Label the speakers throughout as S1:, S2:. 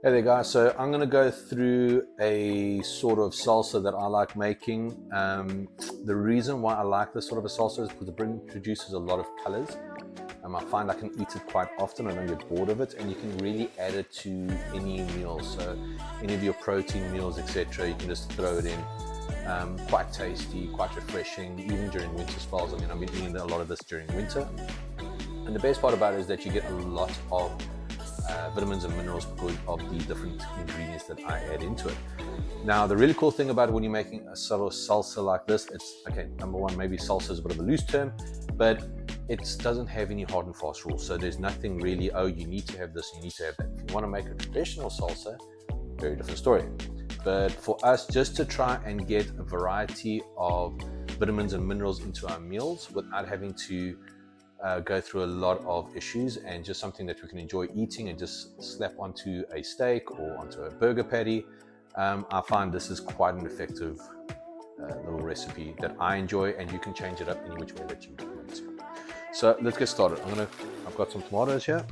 S1: Hey there guys, so I'm going to go through a sort of salsa that I like making. The reason why I like this sort of a salsa is because it produces a lot of colors. I find I can eat it quite often. I don't get bored of it, and you can really add it to any meal. So any of your protein meals, etc., you can just throw it in. Quite tasty, quite refreshing, even during winter spells. I mean, I've been eating a lot of this during winter. And the best part about it is that you get a lot of vitamins and minerals because of the different ingredients that I add into it. Now, the really cool thing about it when you're making a sort of salsa like this, it's, okay, number one, maybe salsa is a bit of a loose term, but it doesn't have any hard and fast rules. So there's nothing really, oh, you need to have this, you need to have that. If you want to make a traditional salsa, very different story. But for us, just to try and get a variety of vitamins and minerals into our meals without having to go through a lot of issues, and just something that we can enjoy eating and just slap onto a steak or onto a burger patty, I find this is quite an effective little recipe that I enjoy, and you can change it up any which way that you want to. So let's get started. I've got some tomatoes here.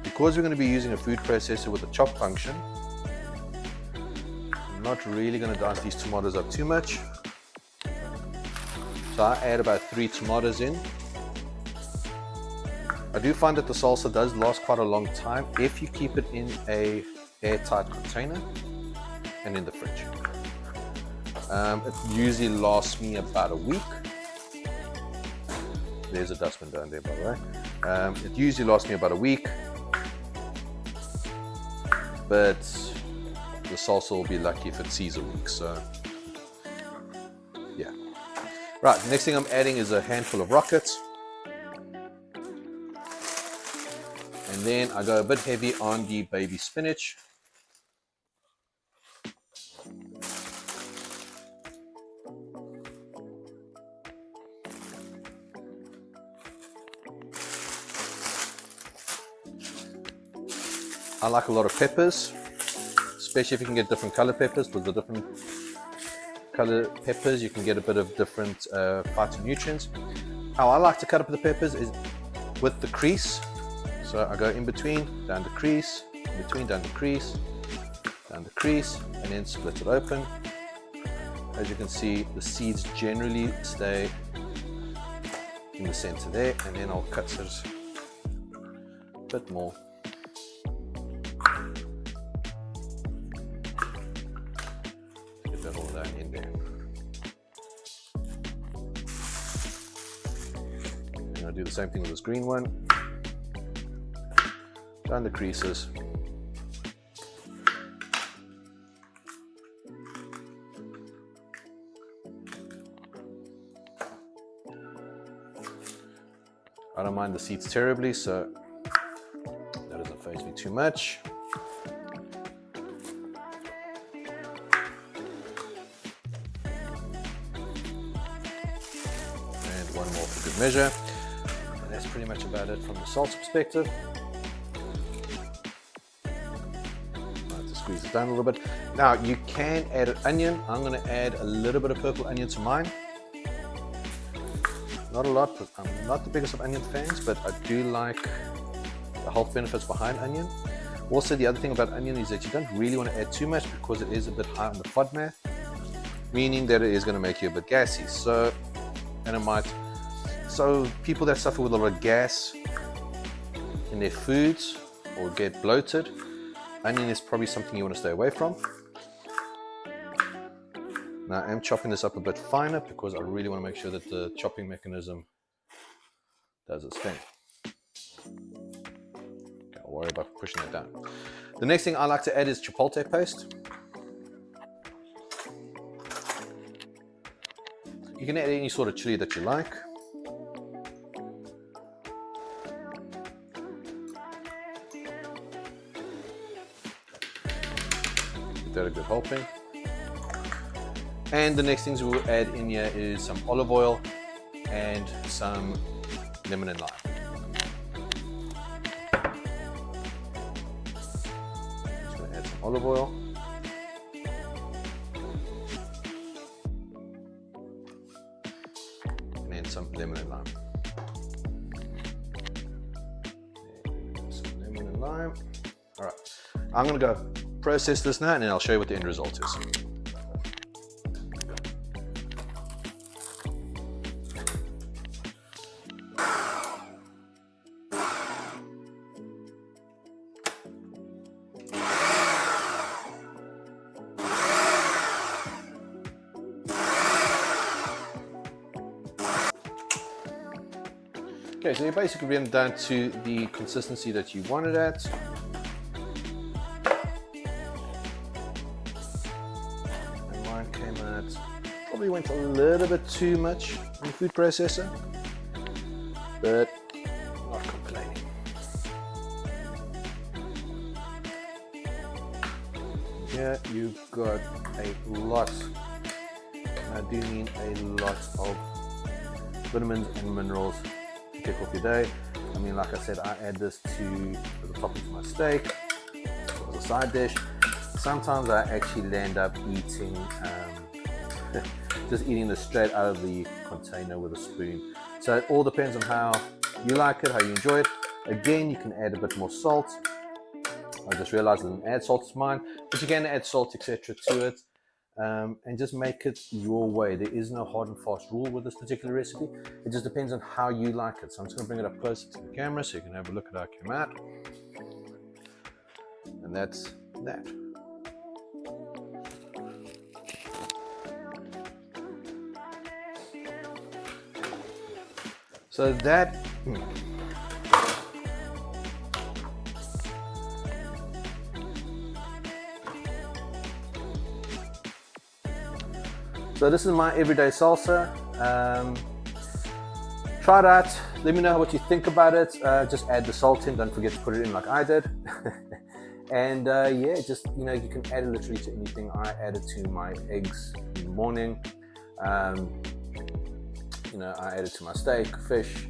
S1: Because we're going to be using a food processor with a chop function, I'm not really going to dice these tomatoes up too much. So I add about 3 tomatoes in. I do find that the salsa does last quite a long time if you keep it in a airtight container and in the fridge. It usually lasts me about a week. There's a dustbin down there, by the way. It usually lasts me about a week, but the salsa will be lucky if it sees a week. So yeah. Right, the next thing I'm adding is a handful of rockets. And then I go a bit heavy on the baby spinach. I like a lot of peppers, especially if you can get different color peppers. With the different color peppers, you can get a bit of different phytonutrients. How I like to cut up the peppers is with the crease. So I go in between, down the crease, in between, down the crease, down the crease, and then split it open. As you can see, the seeds generally stay in the center there, and then I'll cut it a bit more. Get that all down in there. And I'll do the same thing with this green one. Down the creases. I don't mind the seeds terribly, so that doesn't faze me too much. And one more for good measure. And that's pretty much about it from the salsa perspective. Squeeze it down a little bit. Now you can add an onion. I'm going to add a little bit of purple onion to mine. Not a lot, because I'm not the biggest of onion fans, but I do like the health benefits behind onion. Also, the other thing about onion is that you don't really want to add too much because it is a bit high on the FODMAP, meaning that it is going to make you a bit gassy. So people that suffer with a lot of gas in their foods or get bloated, onion is probably something you want to stay away from. Now I am chopping this up a bit finer because I really want to make sure that the chopping mechanism does its thing. Okay, I'll worry about pushing it down. The next thing I like to add is Chipotle Paste. You can add any sort of chili that you like. Give that a good helping. And the next things we'll add in here is some olive oil and some lemon and lime. Just going to add some olive oil. And then some lemon and lime. Some lemon and lime. All right, I'm gonna go process this now, and then I'll show you what the end result is. Okay, so you're basically getting down to the consistency that you wanted at. And mine came out, probably went a little bit too much in the food processor, but not complaining. Here you've got a lot, and I do mean a lot of vitamins and minerals to kick off your day. I mean, like I said, I add this to the topping to my steak as a side dish. Sometimes I actually end up eating, just eating this straight out of the container with a spoon. So it all depends on how you like it, how you enjoy it. Again, you can add a bit more salt. I just realized I didn't add salt to mine, but you can add salt, etc. to it, and just make it your way. There is no hard and fast rule with this particular recipe. It just depends on how you like it. So I'm just going to bring it up closer to the camera so you can have a look at how it came out. And that's that. So that So this is my everyday salsa. Try it out. Let me know what you think about it. Just add the salt in. Don't forget to put it in like I did. And yeah, just you can add it literally to anything. I added to my eggs in the morning. I added to my steak, fish,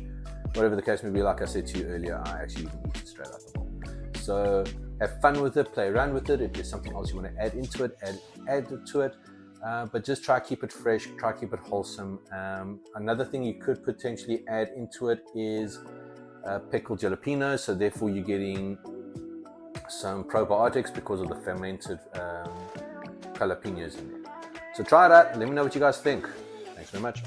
S1: whatever the case may be. Like I said to you earlier, I actually even eat it straight out the bowl. So have fun with it, play around with it. If there's something else you want to add into it, add it to it. But just try keep it fresh, try keep it wholesome. Another thing you could potentially add into it is pickled jalapenos, so therefore you're getting some probiotics because of the fermented jalapenos in there. So try it out and let me know what you guys think. Thanks very much.